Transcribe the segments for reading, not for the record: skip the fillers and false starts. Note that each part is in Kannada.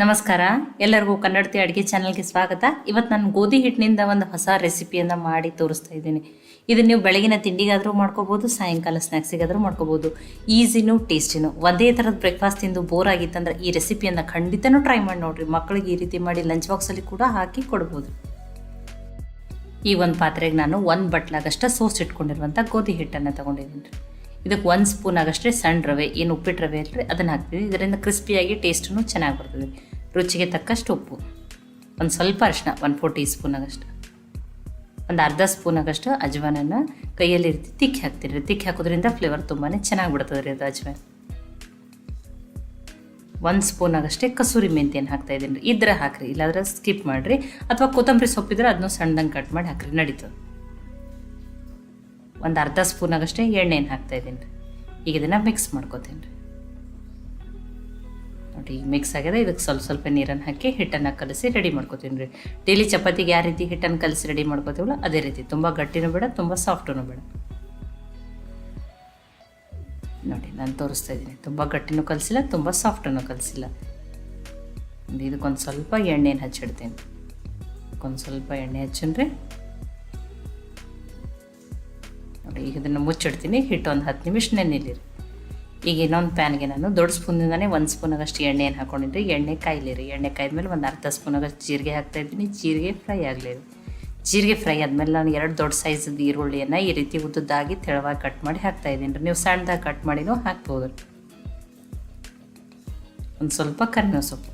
ನಮಸ್ಕಾರ, ಎಲ್ಲರಿಗೂ ಕನ್ನಡತಿ ಅಡುಗೆ ಚಾನಲ್ಗೆ ಸ್ವಾಗತ. ಇವತ್ತು ನಾನು ಗೋಧಿ ಹಿಟ್ಟಿನಿಂದ ಒಂದು ಹೊಸ ರೆಸಿಪಿಯನ್ನು ಮಾಡಿ ತೋರಿಸ್ತಾ ಇದ್ದೀನಿ. ಇದನ್ನು ನೀವು ಬೆಳಗಿನ ತಿಂಡಿಗಾದರೂ ಮಾಡ್ಕೋಬೋದು, ಸಾಯಂಕಾಲ ಸ್ನ್ಯಾಕ್ಸಿಗಾದರೂ ಮಾಡ್ಕೋಬೋದು. ಈಸಿನೂ ಟೇಸ್ಟಿನೂ. ಒಂದೇ ಥರದ ಬ್ರೇಕ್ಫಾಸ್ಟ್ ತಿಂದು ಬೋರ್ ಆಗಿತ್ತಂದ್ರೆ ಈ ರೆಸಿಪಿಯನ್ನು ಖಂಡಿತನೂ ಟ್ರೈ ಮಾಡಿ ನೋಡಿರಿ. ಮಕ್ಕಳಿಗೆ ಈ ರೀತಿ ಮಾಡಿ ಲಂಚ್ ಬಾಕ್ಸಲ್ಲಿ ಕೂಡ ಹಾಕಿ ಕೊಡ್ಬೋದು. ಈ ಒಂದು ಪಾತ್ರೆಗೆ ನಾನು 1 ಬಟ್ಲಾಗಷ್ಟು ಸೋಸ್ ಇಟ್ಕೊಂಡಿರುವಂಥ ಗೋಧಿ ಹಿಟ್ಟನ್ನು ತೊಗೊಂಡಿದ್ದೀನಿ ರೀ. ಇದಕ್ಕೆ 1 ಸ್ಪೂನ್ ಆಗಷ್ಟೇ ಸಣ್ಣ ರವೆ, ಏನು ಉಪ್ಪಿಟ್ಟು ರವೆ ಇಲ್ಲರಿ ಅದನ್ನು ಹಾಕ್ತೀವಿ. ಇದರಿಂದ ಕ್ರಿಸ್ಪಿಯಾಗಿ ಟೇಸ್ಟೂ ಚೆನ್ನಾಗಿ ಬರ್ತದೆ. ರುಚಿಗೆ ತಕ್ಕಷ್ಟು ಉಪ್ಪು, ಒಂದು ಸ್ವಲ್ಪ ಅರಿಶಿನ 1/4 ಟೀ ಸ್ಪೂನ್ ಆಗಷ್ಟು, ಒಂದು ಅರ್ಧ ಸ್ಪೂನ್ ಆಗಷ್ಟು ಅಜ್ವಾನನ್ನು ಕೈಯಲ್ಲಿ ರೀತಿ ತಿಕ್ಕಿ ಹಾಕ್ತೀರಿ. ತಿಕ್ಕಿ ಹಾಕೋದ್ರಿಂದ ಫ್ಲೇವರ್ ತುಂಬಾ ಚೆನ್ನಾಗಿ ಬಿಡ್ತದೆ ರೀ ಅದು ಅಜ್ವಾನ. 1 ಸ್ಪೂನ್ ಆಗಷ್ಟೇ ಕಸೂರಿ ಮೆಂತ್ಯನ ಹಾಕ್ತಾಯಿದ್ದೀನಿ ರೀ. ಇದ್ರೆ ಹಾಕಿರಿ, ಇಲ್ಲಾಂದ್ರೆ ಸ್ಕಿಪ್ ಮಾಡಿರಿ. ಅಥವಾ ಕೊತ್ತಂಬರಿ ಸೊಪ್ಪಿದ್ರೆ ಅದನ್ನು ಸಣ್ಣದಂಗೆ ಕಟ್ ಮಾಡಿ ಹಾಕಿರಿ, ನಡೀತದೆ. ಒಂದು ಅರ್ಧ ಸ್ಪೂನ್ ಆಗಷ್ಟೇ ಎಣ್ಣೆನ ಹಾಕ್ತಾಯಿದ್ದೀನಿ ರೀ. ಈಗ ಇದನ್ನು ಮಿಕ್ಸ್ ಮಾಡ್ಕೋತೀನಿ ರೀ. ನೋಡಿ, ಈಗ ಮಿಕ್ಸ್ ಆಗಿದೆ. ಇದಕ್ಕೆ ಸ್ವಲ್ಪ ನೀರನ್ನು ಹಾಕಿ ಹಿಟ್ಟನ್ನು ಕಲಸಿ ರೆಡಿ ಮಾಡ್ಕೋತೀನಿ ರೀ. ಡೈಲಿ ಚಪಾತಿಗೆ ಯಾವ ರೀತಿ ಹಿಟ್ಟನ್ನು ಕಲಸಿ ರೆಡಿ ಮಾಡ್ಕೋತೀವಲ್ಲ ಅದೇ ರೀತಿ. ತುಂಬ ಗಟ್ಟಿನೂ ಬೇಡ, ತುಂಬ ಸಾಫ್ಟೂ ಬೇಡ. ನೋಡಿ, ನಾನು ತೋರಿಸ್ತಾ ಇದ್ದೀನಿ. ತುಂಬ ಗಟ್ಟಿನೂ ಕಲಿಸಿಲ್ಲ, ತುಂಬ ಸಾಫ್ಟೂ ಕಲಿಸಿಲ್ಲ. ಇದಕ್ಕೊಂದು ಸ್ವಲ್ಪ ಎಣ್ಣೆನ ಹಚ್ಚಿಡ್ತೀನಿ. ಒಂದು ಸ್ವಲ್ಪ ಎಣ್ಣೆ ಹಚ್ಚನ್ರಿ. ನೋಡಿ, ಈಗ ಇದನ್ನು ಮುಚ್ಚಿಡ್ತೀನಿ. ಹಿಟ್ಟು ಒಂದು 10 ನಿಮಿಷ ನೆನೆಲಿರಿ. ಈಗ ಇನ್ನೊಂದು ಪ್ಯಾನ್ಗೆ ನಾನು ದೊಡ್ಡ ಸ್ಪೂನಿಂದನೇ 1 ಸ್ಪೂನ್ ಆಗಷ್ಟು ಎಣ್ಣೆಯನ್ನು ಹಾಕೊಂಡಿದ್ರಿ. ಎಣ್ಣೆ ಕಾಯ್ಲಿರಿ. ಎಣ್ಣೆ ಕಾಯ್ದ್ಮೇಲೆ ಒಂದು ಅರ್ಧ ಸ್ಪೂನ್ ಆಗಷ್ಟು ಜೀರಿಗೆ ಹಾಕ್ತಾಯಿದ್ದೀನಿ. ಜೀರಿಗೆ ಫ್ರೈ ಆಗಲಿರಿ. ಜೀರಿಗೆ ಫ್ರೈ ಆದಮೇಲೆ ನಾನು 2 ದೊಡ್ಡ ಸೈಜದ್ದು ಈರುಳ್ಳಿಯನ್ನು ಈ ರೀತಿ ಉದ್ದದ್ದಾಗಿ ತೆಳುವಾಗಿ ಕಟ್ ಮಾಡಿ ಹಾಕ್ತಾಯಿದ್ದೀನಿ ರೀ. ನೀವು ಸಣ್ಣದಾಗಿ ಕಟ್ ಮಾಡಿನೂ ಹಾಕ್ಬೋದು. ಒಂದು ಸ್ವಲ್ಪ ಕರಿಬೇವು ಸೊಪ್ಪು.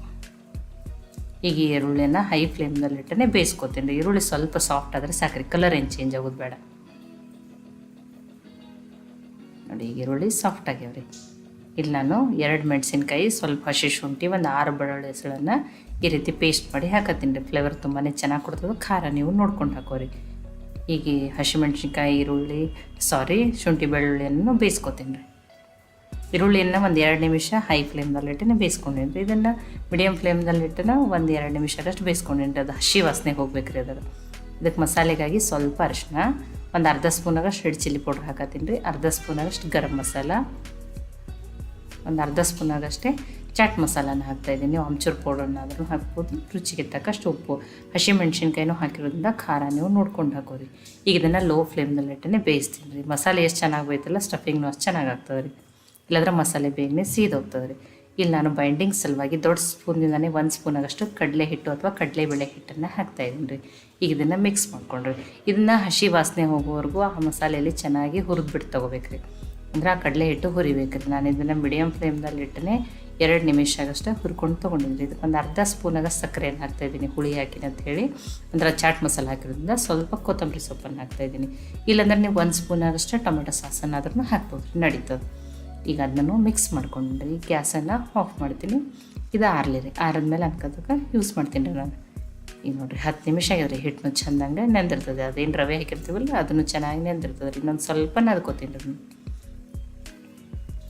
ಈಗ ಈ ಈರುಳ್ಳಿಯನ್ನು ಹೈ ಫ್ಲೇಮ್ನಲ್ಲಿಟ್ಟೇ ಬೇಯಿಸ್ಕೊತೀನಿ ರೀ. ಈರುಳ್ಳಿ ಸ್ವಲ್ಪ ಸಾಫ್ಟ್ ಆದರೆ ಸಾಕ್ರಿ, ಕಲರ್ ಏನು ಚೇಂಜ್ ಆಗೋದು ಬೇಡ. ನೋಡಿ, ಈಗ ಈರುಳ್ಳಿ ಸಾಫ್ಟ್ ಆಗ್ಯಾವ್ರಿ. ಇಲ್ಲಿ ನಾನು 2 ಮೆಣಸಿನ್ಕಾಯಿ, ಸ್ವಲ್ಪ ಹಸಿ ಶುಂಠಿ, ಒಂದು 6 ಬೆಳ್ಳುಳ್ಳಿ ಹೆಸಳನ್ನು ಈ ರೀತಿ ಪೇಸ್ಟ್ ಮಾಡಿ ಹಾಕತ್ತೀನಿ ರೀ. ಫ್ಲೇವರ್ ತುಂಬಾ ಚೆನ್ನಾಗಿ ಕೊಡ್ತದೆ. ಖಾರ ನೀವು ನೋಡ್ಕೊಂಡು ಹಾಕೋರಿ. ಈಗ ಹಸಿಮೆಣ್ಸಿನ್ಕಾಯಿ, ಶುಂಠಿ ಬೆಳ್ಳುಳ್ಳಿಯನ್ನು ಬೇಯಿಸ್ಕೊತೀನಿ ರೀ. ಈರುಳ್ಳಿಯನ್ನು ಒಂದು 2 ನಿಮಿಷ ಹೈ ಫ್ಲೇಮ್ನಲ್ಲಿಟ್ಟೇ ಬೇಯಿಸ್ಕೊಂಡೀನಿ ರೀ. ಇದನ್ನು ಮೀಡಿಯಮ್ ಫ್ಲೇಮ್ನಲ್ಲಿಟ್ಟು ಒಂದು 2 ನಿಮಿಷ ಅಷ್ಟು ಬೇಯಿಸ್ಕೊಂಡೀನಿ ರೀ. ಅದು ಹಸಿ ವಾಸನೆ ಹೋಗ್ಬೇಕು ರೀ ಅದರ. ಇದಕ್ಕೆ ಮಸಾಲೆಗಾಗಿ ಸ್ವಲ್ಪ ಅರಿಶಿನ, ಒಂದು ಅರ್ಧ ಸ್ಪೂನಾಗಷ್ಟು ರೆಡ್ ಚಿಲ್ಲಿ ಪೌಡ್ರ್ ಹಾಕತ್ತೀನಿ ರೀ. ಅರ್ಧ ಸ್ಪೂನಾಗಷ್ಟು ಗರಂ ಮಸಾಲ, ಒಂದು ಅರ್ಧ ಸ್ಪೂನಾಗಷ್ಟೇ ಚಾಟ್ ಮಸಾಲಾನ ಹಾಕ್ತಾಯಿದ್ದೀನಿ. ನೀವು ಆಮ್ಚೂರು ಪೌಡ್ರನ್ನಾದರೂ ಹಾಕ್ಬೋದು. ರುಚಿಗೆ ತಕ್ಕಷ್ಟು ಉಪ್ಪು, ಹಸಿಮೆಣ್ಸಿನ್ಕಾಯಿನೂ ಹಾಕಿರೋದ್ರಿಂದ ಖಾರ ನೀವು ನೋಡ್ಕೊಂಡು ಹಾಕೋರಿ. ಈಗ ಇದನ್ನು ಲೋ ಫ್ಲೇಮ್ನಲ್ಲಿಟ್ಟೇ ಬೇಯಿಸ್ತೀನಿ ರೀ. ಮಸಾಲೆ ಎಷ್ಟು ಚೆನ್ನಾಗಿ ಬೇಯ್ತಲ್ಲ, ಸ್ಟಫಿಂಗ್ನೂ ಅಷ್ಟು ಚೆನ್ನಾಗಿ ಆಗ್ತದೆ ರೀ. ಇಲ್ಲಾಂದ್ರೆ ಮಸಾಲೆ ಬೇಗನೆ ಸೀದೋಗ್ತದೆ ರೀ. ಇಲ್ಲಿ ನಾನು ಬೈಂಡಿಂಗ್ ಸಲುವಾಗಿ ದೊಡ್ಡ ಸ್ಪೂನಿಂದನೇ 1 ಸ್ಪೂನಾಗಷ್ಟು ಕಡಲೆ ಹಿಟ್ಟು ಅಥವಾ ಕಡಲೆಬೇಳೆ ಹಿಟ್ಟನ್ನು ಹಾಕ್ತಾಯಿದ್ದೀನಿ ರೀ. ಈಗ ಇದನ್ನು ಮಿಕ್ಸ್ ಮಾಡ್ಕೊಂಡ್ರಿ. ಇದನ್ನು ಹಸಿ ವಾಸನೆ ಹೋಗೋವರೆಗೂ ಆ ಮಸಾಲೆಯಲ್ಲಿ ಚೆನ್ನಾಗಿ ಹುರಿದ್ಬಿಟ್ಟು ತೊಗೋಬೇಕು ರೀ. ಅಂದರೆ ಆ ಕಡಲೆ ಹಿಟ್ಟು ಹುರಿಬೇಕು ರೀ. ನಾನು ಇದನ್ನು ಮೀಡಿಯಮ್ ಫ್ಲೇಮ್ನಲ್ಲಿಟ್ಟೇ 2 ನಿಮಿಷ ಆಗಷ್ಟು ಹುರ್ಕೊಂಡು ತೊಗೊಂಡಿದ್ರಿ. ಇದಕ್ಕೆ ಒಂದು ಅರ್ಧ ಸ್ಪೂನಾಗಷ್ಟು ಸಕ್ಕರೆಯನ್ನು ಹಾಕ್ತಾಯಿದ್ದೀನಿ, ಹುಳಿ ಹಾಕಿನ ಅಂಥೇಳಿ. ಅಂದರೆ ಚಾಟ್ ಮಸಾಲೆ ಹಾಕಿರೋದ್ರಿಂದ ಸ್ವಲ್ಪ ಕೊತ್ತಂಬರಿ ಸೊಪ್ಪನ್ನು ಹಾಕ್ತಾಯಿದ್ದೀನಿ. ಇಲ್ಲಾಂದ್ರೆ ನೀವು 1 ಸ್ಪೂನಾಗಷ್ಟು ಟೊಮೆಟೊ ಸಾಸನ್ನಾದ್ರೂ ಹಾಕ್ಬೋದು, ನಡೀತದೆ. ಈಗ ಅದನ್ನು ಮಿಕ್ಸ್ ಮಾಡ್ಕೊಂಡ್ರಿ. ಗ್ಯಾಸನ್ನು ಆಫ್ ಮಾಡ್ತೀನಿ. ಇದು ಆರಲಿರಿ. ಆರಿದ್ಮೇಲೆ ಅನ್ಕೋದಕ್ಕೆ ಯೂಸ್ ಮಾಡ್ತೀನಿ ರೀ ನಾನು. ಈಗ ನೋಡಿರಿ 10 ನಿಮಿಷ ಆಗ್ಯದ್ರಿ. ಹಿಟ್ಟನ್ನು ಚೆಂದಂಗೆ ನೆಂದಿರ್ತದೆ. ಅದೇನು ರವೆ ಹಾಕಿರ್ತೀವಲ್ಲ ಅದನ್ನು ಚೆನ್ನಾಗಿ ನೆಂದಿರ್ತದೆ ರೀ. ಇನ್ನೊಂದು ಸ್ವಲ್ಪ ನದ್ಕೋತೀನಿ ರೀ.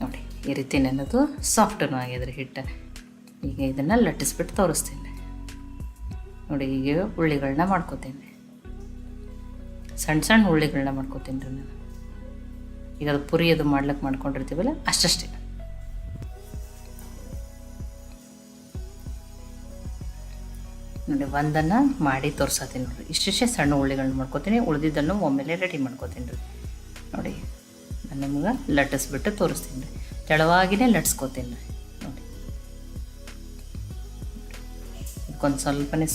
ನೋಡಿ, ಈ ರೀತಿ ನೆನದು ಸಾಫ್ಟೂ ಆಗ್ಯದ್ರಿ ಹಿಟ್ಟು. ಈಗ ಇದನ್ನು ಲಟ್ಟಿಸ್ಬಿಟ್ಟು ತೋರಿಸ್ತೀನಿ. ನೋಡಿ, ಈಗ ಉಳ್ಳಿಗಳನ್ನ ಮಾಡ್ಕೋತೀನಿ. ಸಣ್ಣ ಉಳ್ಳಿಗಳನ್ನ ಮಾಡ್ಕೋತೀನಿ ರೀ ನಾನು. ಈಗ ಅದು ಪುರಿ ಅದು ಮಾಡ್ಲಿಕ್ಕೆ ಮಾಡ್ಕೊಂಡಿರ್ತೀವಲ್ಲ ಅಷ್ಟೇ. ನೋಡಿ, ಒಂದನ್ನು ಮಾಡಿ ತೋರ್ಸತ್ತೀನಿ ನೋಡಿರಿ. ಇಷ್ಟೇ ಸಣ್ಣ ಉಳ್ಳಿಗಳನ್ನ ಮಾಡ್ಕೋತೀನಿ. ಉಳಿದಿದ್ದನ್ನು ಒಮ್ಮೆಲೆ ರೆಡಿ ಮಾಡ್ಕೋತೀನಿ ರೀ. ನೋಡಿ, ನಾನು ನಿಮ್ಗೆ ಲಟ್ಟಿಸ್ಬಿಟ್ಟು ತೋರಿಸ್ತೀನಿ ರೀ. ತೆಳವಾಗಿನೇ ಲಟ್ಸ್ಕೋತೀನಿ ರೀ. ನೋಡಿ, ಇದಕ್ಕೊಂದು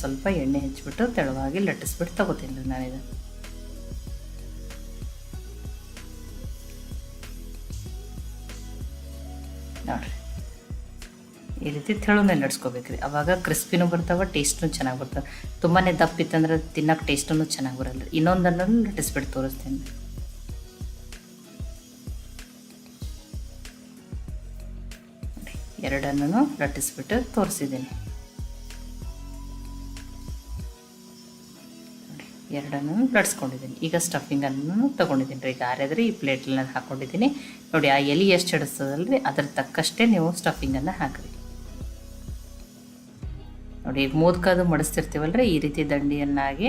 ಸ್ವಲ್ಪ ಎಣ್ಣೆ ಹಚ್ಬಿಟ್ಟು ತೆಳವಾಗಿ ಲಟ್ಟಿಸ್ಬಿಟ್ಟು ತೊಗೋತೀನಿ ರೀ ನಾನಿದು. ನೋಡಿರಿ, ಈ ರೀತಿ ತೆಳುನೇ ಲಟ್ಸ್ಕೋಬೇಕು ರೀ. ಆವಾಗ ಕ್ರಿಸ್ಪಿನೂ ಬರ್ತಾವೆ, ಟೇಸ್ಟೂ ಚೆನ್ನಾಗಿ ಬರ್ತವೆ. ತುಂಬಾ ದಪ್ಪಿತ್ತಂದ್ರೆ ತಿನ್ನೋಕೆ ಟೇಸ್ಟೂ ಚೆನ್ನಾಗಿ ಬರಲ್ಲ ರೀ. ಇನ್ನೊಂದನ್ನು ಲಟ್ಟಿಸ್ಬಿಟ್ಟು ತೋರಿಸ್ತೀನಿ. ನೋಡಿ, 2 ಲಟ್ಟಿಸ್ಬಿಟ್ಟು ತೋರಿಸಿದ್ದೀನಿ. ನೋಡಿ, 2 ಲಟ್ಸ್ಕೊಂಡಿದ್ದೀನಿ. ಈಗ ಸ್ಟಫಿಂಗನ್ನು ತೊಗೊಂಡಿದ್ದೀನಿ ರೀ. ಈಗ ಆರಿದ್ರೆ ಈ ಪ್ಲೇಟಲ್ಲಿ ಹಾಕ್ಕೊಂಡಿದ್ದೀನಿ. ನೋಡಿ, ಆ ಎಲೆ ಎಷ್ಟು ಹಿಡಿಸ್ತದಲ್ರಿ ಅದ್ರ ತಕ್ಕಷ್ಟೇ ನೀವು ಸ್ಟಫಿಂಗನ್ನು ಹಾಕಿರಿ. ನೋಡಿ, ಈಗ ಮೋದಕದು ಮಡಿಸ್ತಿರ್ತೀವಲ್ರಿ ಈ ರೀತಿ ದಂಡಿಯನ್ನಾಗಿ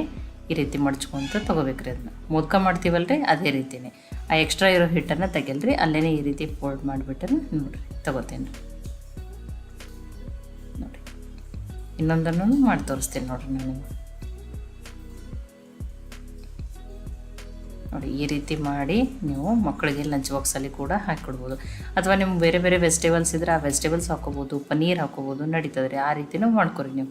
ಈ ರೀತಿ ಮಡ್ಚ್ಕೊಂತ ತೊಗೋಬೇಕ್ರಿ. ಅದನ್ನ ಮೋದಕ ಮಾಡ್ತೀವಲ್ರಿ ಅದೇ ರೀತಿಯೇ. ಆ ಎಕ್ಸ್ಟ್ರಾ ಇರೋ ಹಿಟ್ಟನ್ನು ತೆಗೆಲ್ರಿ, ಅಲ್ಲೇ ಈ ರೀತಿ ಫೋಲ್ಡ್ ಮಾಡಿಬಿಟ್ಟು ನೋಡಿರಿ ತೊಗೋತೀನಿ ರೀ. ನೋಡಿ, ಇನ್ನೊಂದನ್ನು ಮಾಡಿ ತೋರಿಸ್ತೀನಿ ನೋಡಿರಿ ನಾನು ನಿಮ್ಗೆ. ನೋಡಿ ಈ ರೀತಿ ಮಾಡಿ ನೀವು ಮಕ್ಕಳಿಗೆ ಲಂಚ್ ಬಾಕ್ಸಲ್ಲಿ ಕೂಡ ಹಾಕಿಕೊಡ್ಬೋದು. ಅಥವಾ ನಿಮ್ಗೆ ಬೇರೆ ಬೇರೆ ವೆಜಿಟೇಬಲ್ಸ್ ಇದ್ದರೆ ಆ ವೆಜಿಟೇಬಲ್ಸ್ ಹಾಕೋಬೋದು, ಪನ್ನೀರ್ ಹಾಕೋಬೋದು, ನಡೀತದೆ ರೀ. ಆ ರೀತಿನೂ ಮಾಡ್ಕೊರಿ ನೀವು.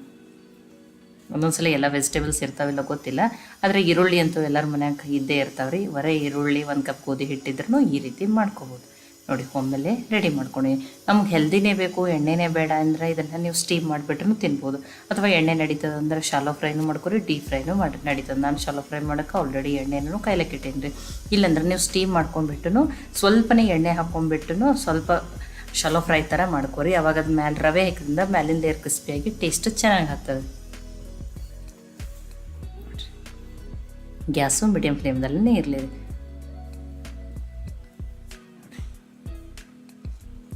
ಒಂದೊಂದ್ಸಲ ಎಲ್ಲ ವೆಜಿಟೇಬಲ್ಸ್ ಇರ್ತಾವಿಲ್ಲ ಗೊತ್ತಿಲ್ಲ, ಆದರೆ ಈರುಳ್ಳಿ ಅಂತೂ ಎಲ್ಲರ ಮನ್ಯಾಗ ಇದ್ದೇ ಇರ್ತಾವೆ ರೀ. ಬರೀ ಈರುಳ್ಳಿ 1 ಕಪ್ ಗೋಧಿ ಹಿಟ್ಟಿದ್ರೂ ಈ ರೀತಿ ಮಾಡ್ಕೋಬೋದು. ನೋಡಿ ಒಮ್ಮೆಲೆ ರೆಡಿ ಮಾಡ್ಕೊಂಡು, ನಮ್ಗೆ ಹೆಲ್ದಿನೇ ಬೇಕು ಎಣ್ಣೆನೇ ಬೇಡ ಅಂದರೆ ಇದನ್ನು ನೀವು ಸ್ಟೀಮ್ ಮಾಡಿಬಿಟ್ರೂ ತಿನ್ಬೋದು. ಅಥವಾ ಎಣ್ಣೆ ನಡೀತದೆ ಅಂದರೆ ಶಾಲೋ ಫ್ರೈನೂ ಮಾಡ್ಕೊರಿ, ಡೀಪ್ ಫ್ರೈನೂ ಮಾಡಿ ನಡೀತದೆ. ನಾನು ಶಾಲೋ ಫ್ರೈ ಮಾಡೋಕ್ಕೆ ಆಲ್ರೆಡಿ ಎಣ್ಣೆನೂ ಕಾಯ್ಲಿಕ್ಕೆ ಇಟ್ಟೇನಿ ರೀ. ಇಲ್ಲಾಂದ್ರೆ ನೀವು ಸ್ಟೀಮ್ ಮಾಡ್ಕೊಂಡ್ಬಿಟ್ಟು ಸ್ವಲ್ಪನೇ ಎಣ್ಣೆ ಹಾಕ್ಕೊಂಡ್ಬಿಟ್ಟು ಸ್ವಲ್ಪ ಶಾಲೋ ಫ್ರೈ ಥರ ಮಾಡ್ಕೊರಿ. ಅವಾಗ ಅದು ಮೇಲೆ ರವೆ ಹಾಕಿದ್ರಿಂದ ಮ್ಯಾಲಿಂದ ಏರ್ ಕ್ರಿಸ್ಪಿಯಾಗಿ ಟೇಸ್ಟ್ ಚೆನ್ನಾಗಿ ಆಗ್ತದೆ. ಗ್ಯಾಸು ಮೀಡಿಯಮ್ ಫ್ಲೇಮ್ದಲ್ಲೇ ಇರಲಿ.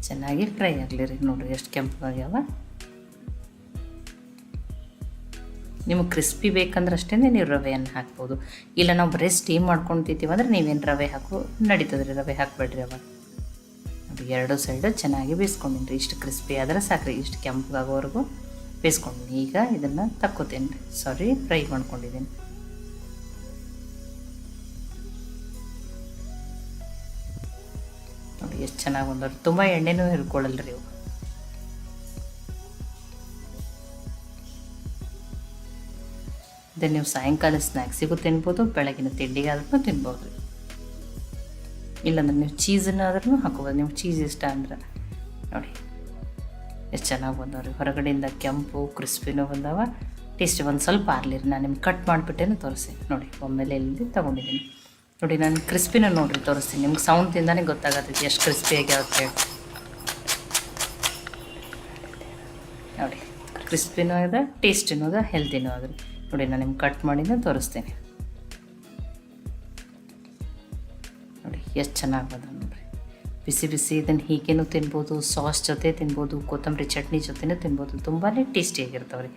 ಚೆನ್ನಾಗಿ ಫ್ರೈ ಆಗಲಿ ರೀ. ನೋಡಿರಿ ಎಷ್ಟು ಕೆಂಪಾಗ್ಯಾವ. ನಿಮಗೆ ಕ್ರಿಸ್ಪಿ ಬೇಕಂದ್ರೆ ಅಷ್ಟೇ ನೀವು ರವೆಯನ್ನು ಹಾಕ್ಬೋದು. ಇಲ್ಲ ನಾವು ಬರೀ ಸ್ಟೀಮ್ ಮಾಡ್ಕೊಂಡು ತಿಂತೀವಿ ಅಂದರೆ ನೀವೇನು ರವೆ ಹಾಕೋ ನಡೀತದೆ ರೀ. ರವೆ ಹಾಕಬೇಡ್ರಿ ಅವಾಗ. ನೋಡಿ 2 ಸೈಡು ಚೆನ್ನಾಗಿ ಬೇಯಿಸ್ಕೊಂಡಿನಿ ರೀ. ಇಷ್ಟು ಕ್ರಿಸ್ಪಿ ಆದರೆ ಸಾಕ್ರಿ. ಇಷ್ಟು ಕೆಂಪಗಾಗೋವರೆಗೂ ಬೇಯಿಸ್ಕೊಂಡಿನಿ. ಈಗ ಇದನ್ನು ತಕ್ಕೋತೀನಿ ರೀ. ಸಾರಿ, ಫ್ರೈ ಮಾಡ್ಕೊಂಡಿದ್ದೀನಿ. ನೋಡಿ ಎಷ್ಟು ಚೆನ್ನಾಗಿ ಬಂದವ್ರಿ. ತುಂಬ ಎಣ್ಣೆನೂ ಹಿಡ್ಕೊಳ್ಳಲ್ಲ ರೀ ಇವು. ಇದನ್ನು ನೀವು ಸಾಯಂಕಾಲ ಸ್ನ್ಯಾಕ್ಸಿಗೂ ತಿನ್ಬೋದು, ಬೆಳಗಿನ ತಿಂಡಿಗಾದ್ರೂ ತಿನ್ಬೋದು ರೀ. ಇಲ್ಲಾಂದ್ರೆ ನೀವು ಚೀಸನ್ನಾದ್ರೂ ಹಾಕೋಬೋದು, ನಿಮ್ಗೆ ಚೀಸ್ ಇಷ್ಟ ಅಂದ್ರೆ. ನೋಡಿ ಎಷ್ಟು ಚೆನ್ನಾಗಿ ಬಂದವ್ರಿ. ಹೊರಗಡೆಯಿಂದ ಕೆಂಪು ಕ್ರಿಸ್ಪಿನೂ ಬಂದವ. ಟೇಸ್ಟ್ ಒಂದು ಸ್ವಲ್ಪ ಆರ್ಲಿರಿ. ನಾನು ನಿಮ್ಗೆ ಕಟ್ ಮಾಡಿಬಿಟ್ಟೇನು ತೋರಿಸಿ. ನೋಡಿ ಒಮ್ಮೆಲೆ ಎಲ್ಲಿ ತೊಗೊಂಡಿದ್ದೀನಿ. ನೋಡಿ ನಾನು ಕ್ರಿಸ್ಪಿನ ನೋಡಿರಿ ತೋರಿಸ್ತೀನಿ. ನಿಮ್ಗೆ ಸೌಂಡ್ದಿಂದಾನೇ ಗೊತ್ತಾಗತ್ತೈತಿ ಎಷ್ಟು ಕ್ರಿಸ್ಪಿಯಾಗಿ ಅಂತ ಹೇಳಿ. ನೋಡಿ ಕ್ರಿಸ್ಪಿನೂ ಅದ, ಟೇಸ್ಟಿನೂ ಅದ, ಹೆಲ್ದಿನೂ ಅದ. ನೋಡಿ ನಾನು ನಿಮ್ಗೆ ಕಟ್ ಮಾಡಿನ ತೋರಿಸ್ತೀನಿ. ನೋಡಿ ಎಷ್ಟು ಚೆನ್ನಾಗಿ ಬಂದ ನೋಡಿರಿ. ಬಿಸಿ ಬಿಸಿ ಇದನ್ನು ಹೀಗೇನೂ ತಿನ್ಬೋದು, ಸಾಸ್ ಜೊತೆ ತಿನ್ಬೋದು, ಕೊತ್ತಂಬರಿ ಚಟ್ನಿ ಜೊತೆನೂ ತಿನ್ಬೋದು. ತುಂಬಾ ಟೇಸ್ಟಿಯಾಗಿರ್ತಾವೆ ರೀ.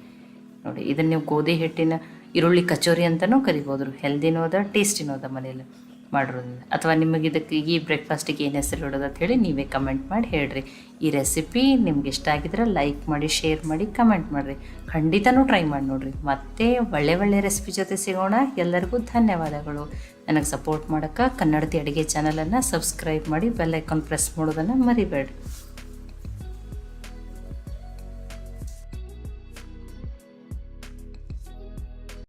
ನೋಡಿ ಇದನ್ನು ನೀವು ಗೋಧಿ ಹಿಟ್ಟಿನ ಈರುಳ್ಳಿ ಕಚೋರಿ ಅಂತಲೂ ಕರಿಬೋದು. ಹೆಲ್ದಿನೂ ಅದ, ಟೇಸ್ಟಿನೂ ಅದ ಮನೇಲಿ ಮಾಡಿರೋದ್ರಿಂದ. ಅಥವಾ ನಿಮಗೆ ಇದಕ್ಕೆ ಈ ಬ್ರೇಕ್ಫಾಸ್ಟಿಗೆ ಏನು ಹೆಸರು ಇಡೋದು ಅಂತ ಹೇಳಿ ನೀವೇ ಕಮೆಂಟ್ ಮಾಡಿ ಹೇಳಿರಿ. ಈ ರೆಸಿಪಿ ನಿಮ್ಗೆ ಇಷ್ಟ ಆಗಿದ್ರೆ ಲೈಕ್ ಮಾಡಿ, ಶೇರ್ ಮಾಡಿ, ಕಮೆಂಟ್ ಮಾಡಿರಿ. ಖಂಡಿತನೂ ಟ್ರೈ ಮಾಡಿ ನೋಡಿರಿ. ಮತ್ತೆ ಒಳ್ಳೆ ರೆಸಿಪಿ ಜೊತೆ ಸಿಗೋಣ. ಎಲ್ಲರಿಗೂ ಧನ್ಯವಾದಗಳು. ನನಗೆ ಸಪೋರ್ಟ್ ಮಾಡೋಕ್ಕೆ ಕನ್ನಡತಿ ಅಡುಗೆ ಚಾನಲನ್ನು ಸಬ್ಸ್ಕ್ರೈಬ್ ಮಾಡಿ, ಬೆಲ್ ಐಕಾನ್ ಪ್ರೆಸ್ ಮಾಡೋದನ್ನು ಮರಿಬೇಡ್ರಿ.